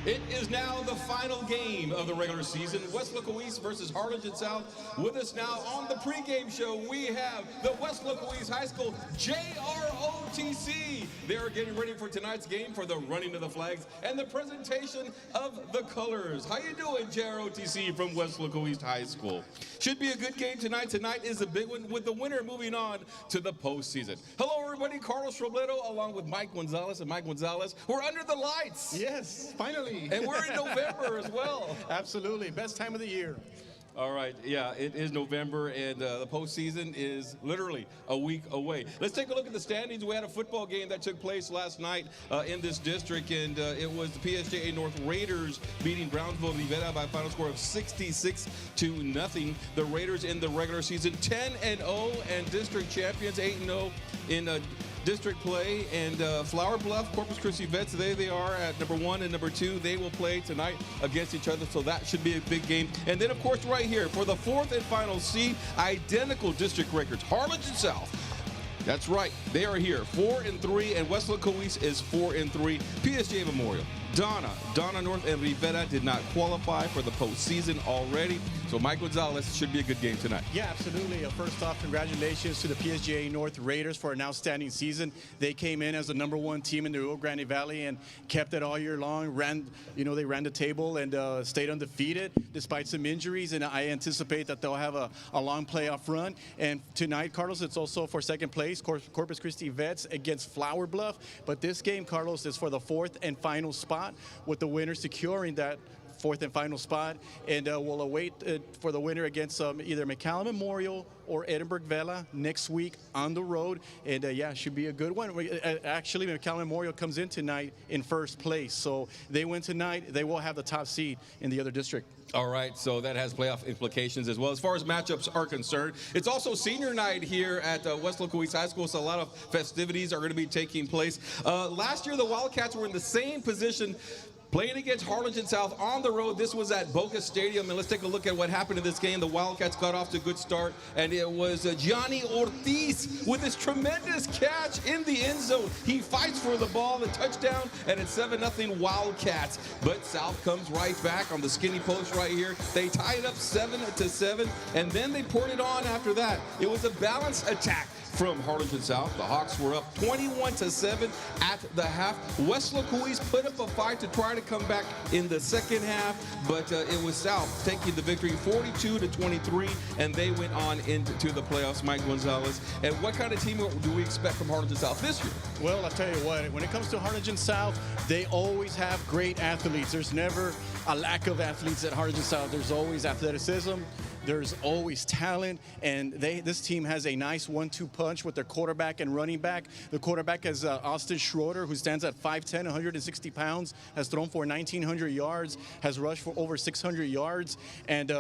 It is now the final game of the regular season. West Local East versus Harlingen South. With us now on the pregame show, we have the West Local East High School JROTC. They are getting ready for tonight's game for the running of the flags and the presentation of the colors. How you doing, JROTC from West Local East High School? Should be a good game tonight. Tonight is a big one with the winner moving on to the postseason. Hello, everybody. Carlos Robledo along with Mike Gonzalez. And Mike Gonzalez, we're under the lights. Yes, finally. And we're in November as well. Absolutely, best time of the year. All right, yeah, it is November, and the postseason is literally a week away. Let's take a look at the standings. We had a football game that took place last night in this district, and it was the PSJA North Raiders beating Brownsville Rivera by a final score of 66-0. The Raiders in the regular season 10-0 and district champions 8-0 in district play, and Flower Bluff, Corpus Christi Vets, they are at number 1 and number 2. They will play tonight against each other, so that should be a big game. And then, of course, right here for the 4th and final seed, identical district records, Harlingen South. That's right, they are here, 4-3, and West Local East is 4-3. PSJ Memorial, Donna North and Rivera did not qualify for the postseason already, so Mike Gonzalez should be a good game tonight. Yeah, absolutely. First off, congratulations to the PSJA North Raiders for an outstanding season. They came in as the #1 team in the Rio Grande Valley and kept it all year long. They ran the table and stayed undefeated despite some injuries, and I anticipate that they'll have a long playoff run. And tonight, Carlos, it's also for second place, Corpus Christi Vets against Flower Bluff. But this game, Carlos, is for the 4th and final spot, with the winner securing that 4th and final spot, and we'll await for the winner against either McAllen Memorial or Edinburgh Vela next week on the road, and yeah, should be a good one. Actually, McAllen Memorial comes in tonight in first place, so they win tonight, they will have the top seed in the other district. All right, so that has playoff implications as well. As far as matchups are concerned, it's also senior night here at West Local East High School, so a lot of festivities are going to be taking place. Last year, the Wildcats were in the same position, playing against Harlingen South on the road. This was at Boca Stadium, and let's take a look at what happened in this game. The Wildcats got off to a good start, and it was Gianni Ortiz with this tremendous catch in the end zone. He fights for the ball, the touchdown, and it's 7-0 Wildcats. But South comes right back on the skinny post right here. They tie it up 7-7, and then they poured it on after that. It was a balanced attack from Harlingen South. The Hawks were up 21-7 at the half. West Local East put up a fight to try to come back in the second half, but it was South taking the victory 42-23, and they went on into the playoffs. Mike Gonzalez, and what kind of team do we expect from Harlingen South this year? Well, I'll tell you what, when it comes to Harlingen South, they always have great athletes. There's never a lack of athletes at Harlingen South. There's always athleticism. There's always talent, and this team has a nice 1-2 punch with their quarterback and running back. The quarterback is Austin Schroeder, who stands at 5'10", 160 pounds, has thrown for 1,900 yards, has rushed for over 600 yards, and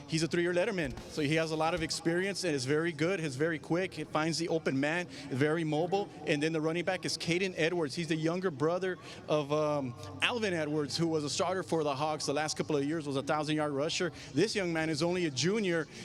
he's a 3-year letterman. So he has a lot of experience and is very good. He's very quick. He finds the open man, very mobile. And then the running back is Caden Edwards. He's the younger brother of Alvin Edwards, who was a starter for the Hawks the last couple of years, was a 1,000-yard rusher. This young man is only a junior.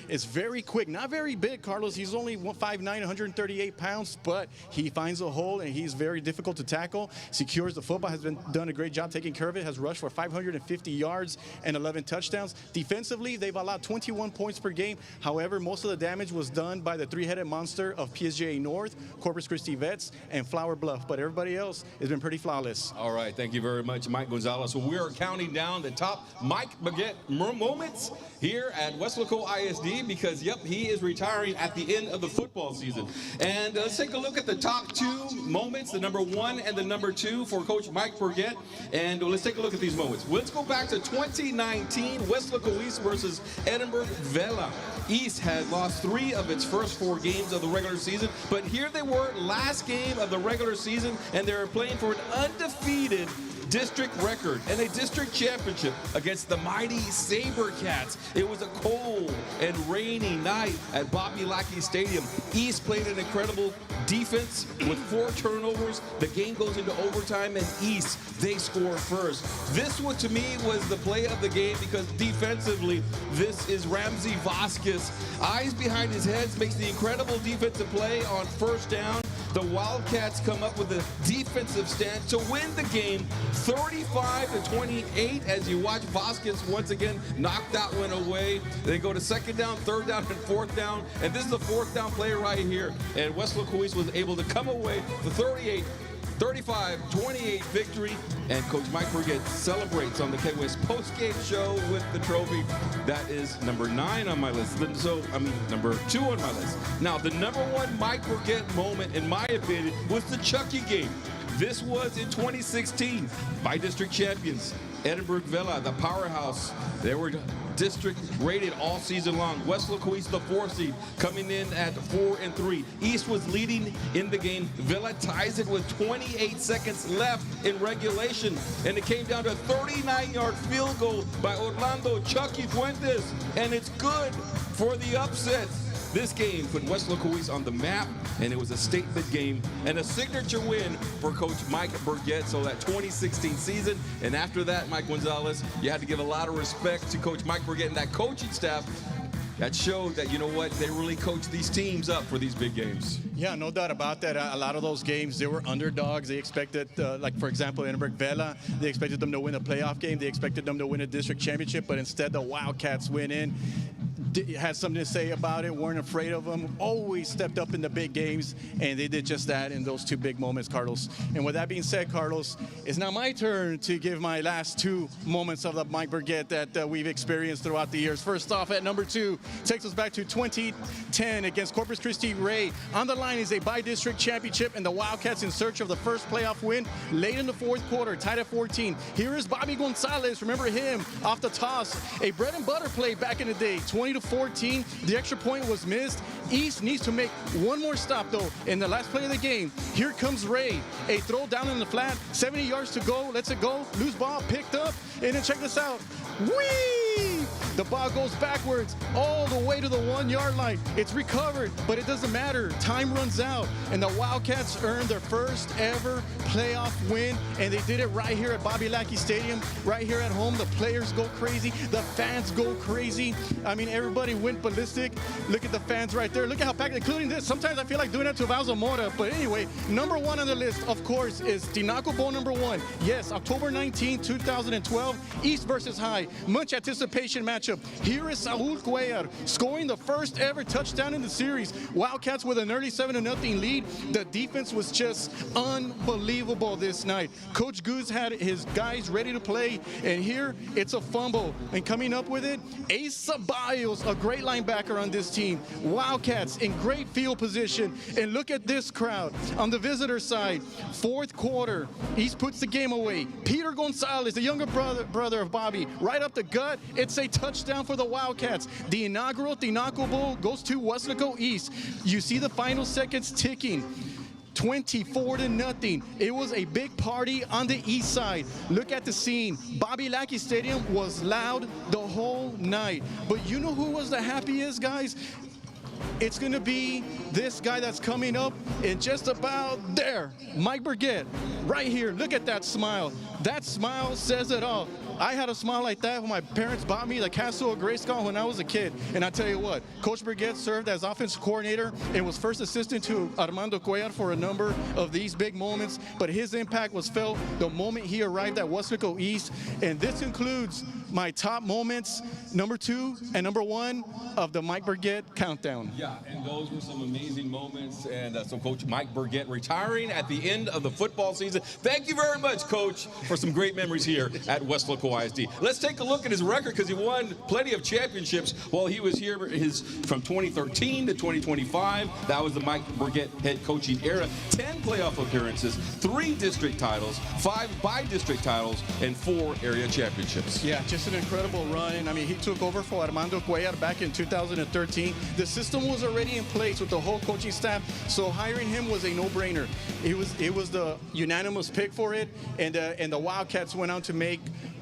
Is very quick, not very big, Carlos. He's only 5'9", 138 pounds, but he finds a hole, and he's very difficult to tackle. Secures the football, has done a great job taking care of it, has rushed for 550 yards and 11 touchdowns. Defensively, they've allowed 21 points per game. However, most of the damage was done by the three-headed monster of PSJA North, Corpus Christi Vets, and Flower Bluff, but everybody else has been pretty flawless. All right, thank you very much, Mike Gonzalez. So we are counting down the top Mike Burget moments here at West Local ISD, because, yep, he is retiring at the end of the football season. And let's take a look at the top 2 moments, the #1 and the #2 for Coach Mike Burget. And let's take a look at these moments. Let's go back to 2019, West Local East versus Edinburgh Vela. East had lost 3 of its first 4 games of the regular season, but here they were, last game of the regular season, and they were playing for an undefeated district record and a district championship against the mighty SaberCats. It was a cold and rainy night at Bobby Lackey Stadium. East played an incredible defense with 4 turnovers. The game goes into overtime, and East, they score first. This one, to me, was the play of the game, because defensively, this is Ramsey Vasquez. Eyes behind his head, makes the incredible defensive play on first down. The Wildcats come up with a defensive stand to win the game 35-28 as you watch Vasquez once again knock that one away. They go to second down, third down, and fourth down. And this is the fourth down play right here. And West Locoise was able to come away with 35-28 victory, and Coach Mike Burget celebrates on the K-West post-game show with the trophy. That is number 9 on my list. Number 2 on my list. Now, the number 1 Mike Burget moment, in my opinion, was the Chucky game. This was in 2016 by district champions. Edinburgh Villa, the powerhouse. They were district rated all season long. West Locoise, the 4th seed, coming in at 4-3. East was leading in the game. Villa ties it with 28 seconds left in regulation, and it came down to a 39-yard field goal by Orlando Chucky Fuentes, and it's good for the upset. This game put West Locoise on the map, and it was a statement game and a signature win for Coach Mike Burget. So that 2016 season, and after that, Mike Gonzalez, you had to give a lot of respect to Coach Mike Burget and that coaching staff. That showed that, you know what, they really coach these teams up for these big games. Yeah, no doubt about that. A lot of those games, they were underdogs. They expected, like, for example, Edinburgh Vela, they expected them to win a playoff game. They expected them to win a district championship, but instead the Wildcats went in, had something to say about it, weren't afraid of them, always stepped up in the big games, and they did just that in those 2 big moments, Carlos. And with that being said, Carlos, it's now my turn to give my last 2 moments of the Mike Burget that we've experienced throughout the years. First off, at number 2, takes us back to 2010 against Corpus Christi Ray. On the line is a by-district championship, and the Wildcats in search of the first playoff win late in the 4th quarter, tied at 14. Here is Bobby Gonzalez, remember him, off the toss. A bread and butter play back in the day, 20-14. The extra point was missed. East needs to make one more stop, though, in the last play of the game. Here comes Ray. A throw down in the flat, 70 yards to go. Lets it go. Loose ball picked up. And then check this out. Whee! The ball goes backwards all the way to the 1-yard line. It's recovered, but it doesn't matter. Time runs out, and the Wildcats earned their first ever playoff win, and they did it right here at Bobby Lackey Stadium, right here at home. The players go crazy. The fans go crazy. I mean, everybody went ballistic. Look at the fans right there. Look at how packed, including this. Sometimes I feel like doing that to Valzo Mora, but anyway, number 1 on the list, of course, is Tinaco Bowl number 1. Yes, October 19, 2012, East versus High. Much anticipation matchup. Here is Saul Cuellar scoring the first ever touchdown in the series. Wildcats with an early 7-0 lead. The defense was just unbelievable this night. Coach Goose had his guys ready to play, and here it's a fumble. And coming up with it, Ace Ceballos, a great linebacker on this team. Wildcats in great field position, and look at this crowd. On the visitor side, 4th quarter, East puts the game away. Peter Gonzalez, the younger brother of Bobby, right up the gut. It's a touchdown for the Wildcats. The inaugural Tinaco Bowl goes to Wesleco East. You see the final seconds ticking. 24-0. It was a big party on the east side. Look at the scene. Bobby Lackey Stadium was loud the whole night. But you know who was the happiest, guys? It's going to be this guy that's coming up in just about there. Mike Burget, right here. Look at that smile. That smile says it all. I had a smile like that when my parents bought me the Castle of Grayskull when I was a kid. And I tell you what, Coach Burget served as offensive coordinator and was first assistant to Armando Cuellar for a number of these big moments. But his impact was felt the moment he arrived at Wesleco East. And this includes my top moments, number 2 and number 1 of the Mike Burget countdown. Yeah, and those were some amazing moments. And so Coach Mike Burget retiring at the end of the football season. Thank you very much, Coach, for some great memories here at Wesleco ISD. Let's take a look at his record, because he won plenty of championships while he was here. From 2013 to 2025, that was the Mike Burget head coaching era. 10 playoff appearances, 3 district titles, 5 by-district titles, and 4 area championships. Yeah, just an incredible run. I mean, he took over for Armando Cuellar back in 2013. The system was already in place with the whole coaching staff, so hiring him was a no-brainer. It was the unanimous pick for it, and the Wildcats went on to make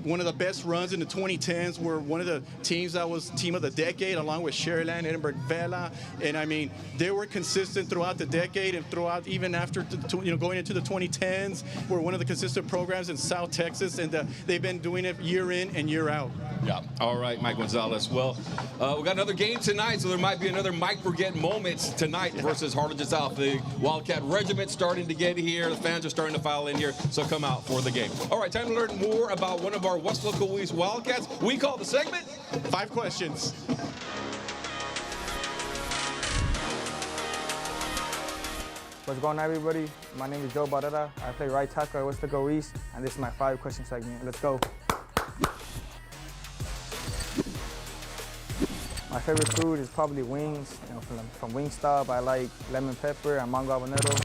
one of the best runs in the 2010s. We're one of the teams that was team of the decade, along with Sharyland, Edinburgh Vela. And I mean, they were consistent throughout the decade and throughout even after, going into the 2010s. We're one of the consistent programs in South Texas, and they've been doing it year in and year out. Yeah. All right, Mike Gonzalez. Well, we got another game tonight, so there might be another Mike Burget moment tonight versus Harlingen South. The Wildcat Regiment starting to get here. The fans are starting to file in here, so come out for the game. All right, time to learn more about one of our West Local East Wildcats. We call the segment 5 questions. What's going on, everybody? My name is Joe Barrera. I play right tackle at West Local East, and this is my 5-question segment. Let's go. My favorite food is probably wings. From Wingstop, I like lemon pepper and mango habanero.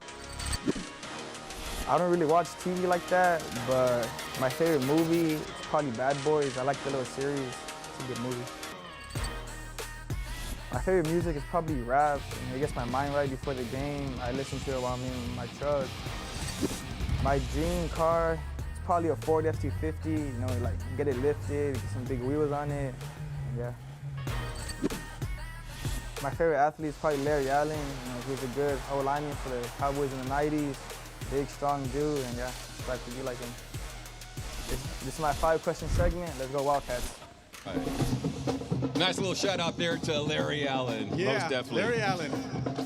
I don't really watch TV like that, but my favorite movie is probably Bad Boys. I like the little series. It's a good movie. My favorite music is probably rap. It gets my mind right before the game. I listen to it while I'm in my truck. My dream car is probably a Ford F-250. Like get it lifted, get some big wheels on it. Yeah. My favorite athlete is probably Larry Allen. He was a good O-lineman for the Cowboys in the 90s. Big, strong dude, and yeah, it's like to be like him. This is my 5-question segment. Let's go Wildcats. All right. Nice little shout out there to Larry Allen. Yeah, most definitely. Larry Allen.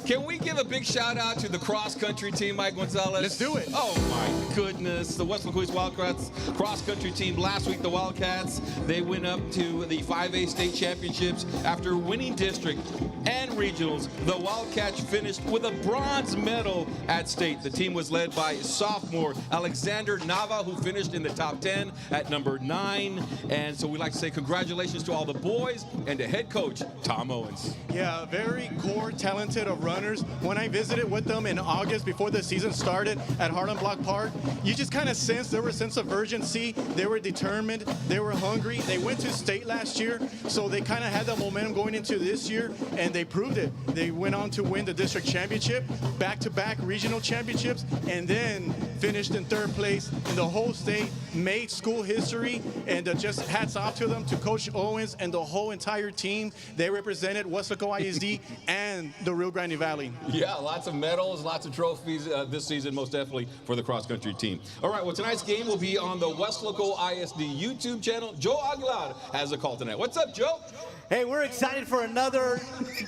Can we give a big shout out to the cross-country team, Mike Gonzalez? Let's do it. Oh my goodness. The West Local East Wildcats cross-country team last week, the Wildcats, they went up to the 5A state championships after winning district and regionals. The Wildcats finished with a bronze medal at state. The team was led by sophomore Alexander Nava, who finished in the top 10 at number 9. And so we'd like to say congratulations to all the boys and to head coach Tom Owens. Yeah, very core talented of runners. When I visited with them in August before the season started at Harlem Block Park, you just kind of sensed there was a sense of urgency. They were determined. They were hungry. They went to state last year, so they kind of had that momentum going into this year, and they proved it. They went on to win the district championship, back-to-back regional championships, and then finished in 3rd place in the whole state, made school history, and just hats off to them, to Coach Owens and the whole entire team. They represented Westlaco ISD and the Rio Grande Valley. Yeah, lots of medals, lots of trophies this season, most definitely for the cross-country team. All right, well, tonight's game will be on the Westlaco ISD YouTube channel. Joe Aguilar has a call tonight. What's up, Joe? Hey, we're excited for another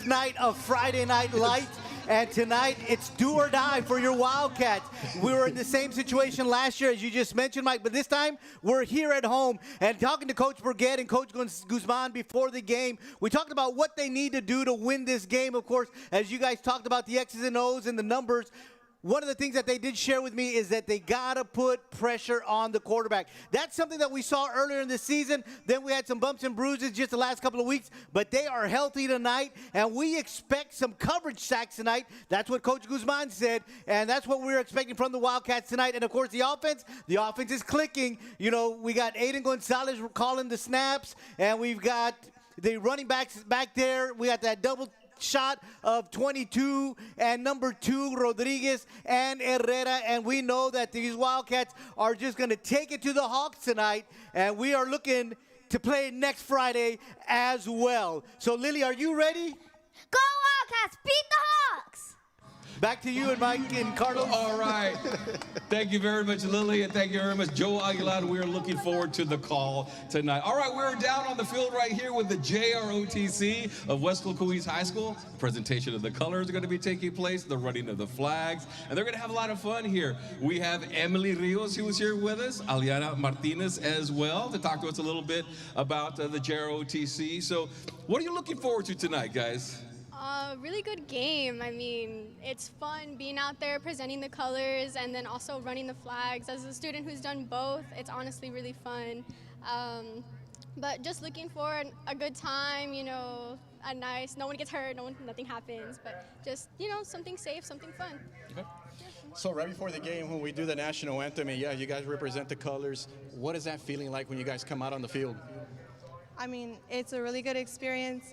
night of Friday Night Light. And tonight, it's do or die for your Wildcats. We were in the same situation last year, as you just mentioned, Mike, but this time, we're here at home. And talking to Coach Burget and Coach Guzman before the game, we talked about what they need to do to win this game. Of course, as you guys talked about the X's and O's and the numbers, one of the things that they did share with me is that they got to put pressure on the quarterback. That's something that we saw earlier in the season. Then we had some bumps and bruises just the last couple of weeks, but they are healthy tonight, and we expect some coverage sacks tonight. That's what Coach Guzman said, and that's what we're expecting from the Wildcats tonight. And, of course, the offense is clicking. We got Aiden Gonzalez calling the snaps, and we've got the running backs back there. We got that double shot of 22 and number 2 Rodriguez and Herrera, and we know that these Wildcats are just going to take it to the Hawks tonight, and we are looking to play next Friday as well. So Lily, are you ready? Go Wildcats, beat the Hawks! Back to you and Mike and Carlos. All right. Thank you very much, Lily, and thank you very much, Joe Aguilar. We are looking forward to the call tonight. All right, we're down on the field right here with the JROTC of West Local East High School. The presentation of the colors are going to be taking place, the running of the flags, and they're going to have a lot of fun here. We have Emily Rios, who is here with us, Aliana Martinez as well, to talk to us a little bit about the JROTC. So what are you looking forward to tonight, guys? Really good game. I mean, it's fun being out there presenting the colors and then also running the flags. As a student who's done both, it's honestly really fun. But just looking for a good time, a nice, no one gets hurt, nothing happens, but just, something safe, something fun. Okay. So right before the game, when we do the national anthem, and yeah, you guys represent the colors, what is that feeling like when you guys come out on the field? I mean, it's a really good experience.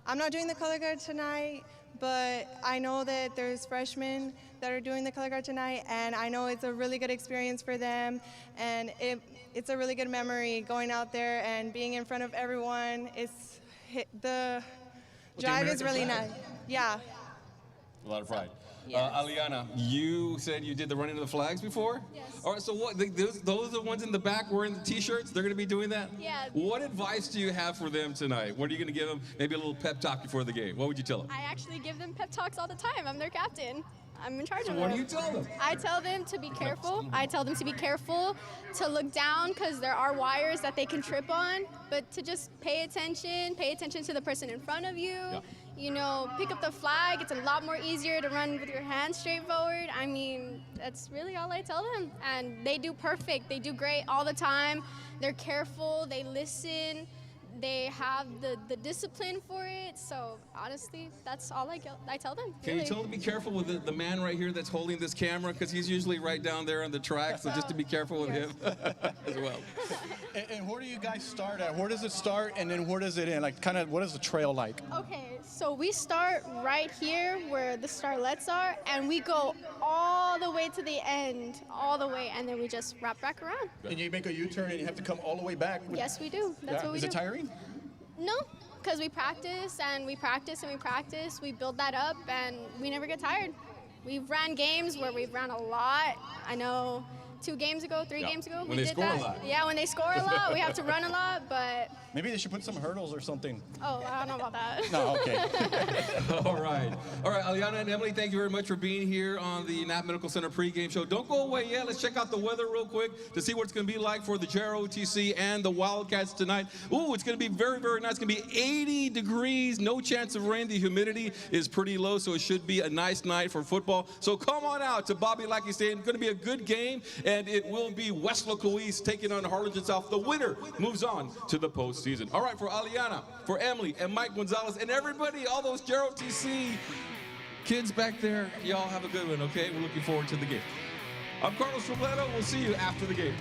I'm not doing the color guard tonight, but I know that there's freshmen that are doing the color guard tonight, and I know it's a really good experience for them, and it's a really good memory going out there and being in front of everyone. The drive is really nice. Yeah. A lot of pride. Yes. Aliana, you said you did the running of the flags before? Yes. All right, so what? Those are the ones in the back wearing the T-shirts? They're going to be doing that? Yeah. What advice do you have for them tonight? What are you going to give them? Maybe a little pep talk before the game. What would you tell them? I actually give them pep talks all the time. I'm their captain. I'm in charge So of what them. do you tell them? I tell them to be careful. I tell them to be careful, to look down because there are wires that they can trip on, but to just pay attention to the person in front of you. Yeah. You know, pick up the flag. It's a lot more easier to run with your hands straight forward. I mean, that's really all I tell them. And they do perfect. They do great all the time. They're careful. They listen. They have the discipline for it. So honestly, that's all I tell them. Can you tell them to be careful with the man right here that's holding this camera? Because he's usually right down there on the track, so just to be careful with him as well. And where do you guys start at? Where does it start, and then where does it end? Like, kind of, what is the trail like? Okay, so we start right here where the starlets are, and we go all the way to the end, all the way, and then we just wrap back around. And you make a U-turn, and you have to come all the way back? Yes, we do. That's what we Is do. it tiring? No, because we practice and we practice and we practice. We build that up, and we never get tired. We've ran games where we've ran a lot. I know 2 games ago, 3 games ago, When we they did score that. a lot. Yeah, when they score a lot, we have to run a lot, but Maybe they should put some hurdles or something. oh, I don't know about that. No, okay. All right. Aliana and Emily, thank you very much for being here on the Knapp Medical Center pregame show. Don't go away yet. Let's check out the weather real quick to see what it's going to be like for the JROTC and the Wildcats tonight. Ooh, it's going to be very, very nice. It's going to be 80 degrees, no chance of rain. The humidity is pretty low, so it should be a nice night for football. So come on out to Bobby Lackey Stadium. It's going to be a good game, and it will be West Local East taking on Harlingen South. The winner moves on to the postseason. All right, for Aliana, for Emily, and Mike Gonzalez, and everybody, all those JROTC kids back there, y'all have a good one, okay? We're looking forward to the game. I'm Carlos Robledo. We'll see you after the game.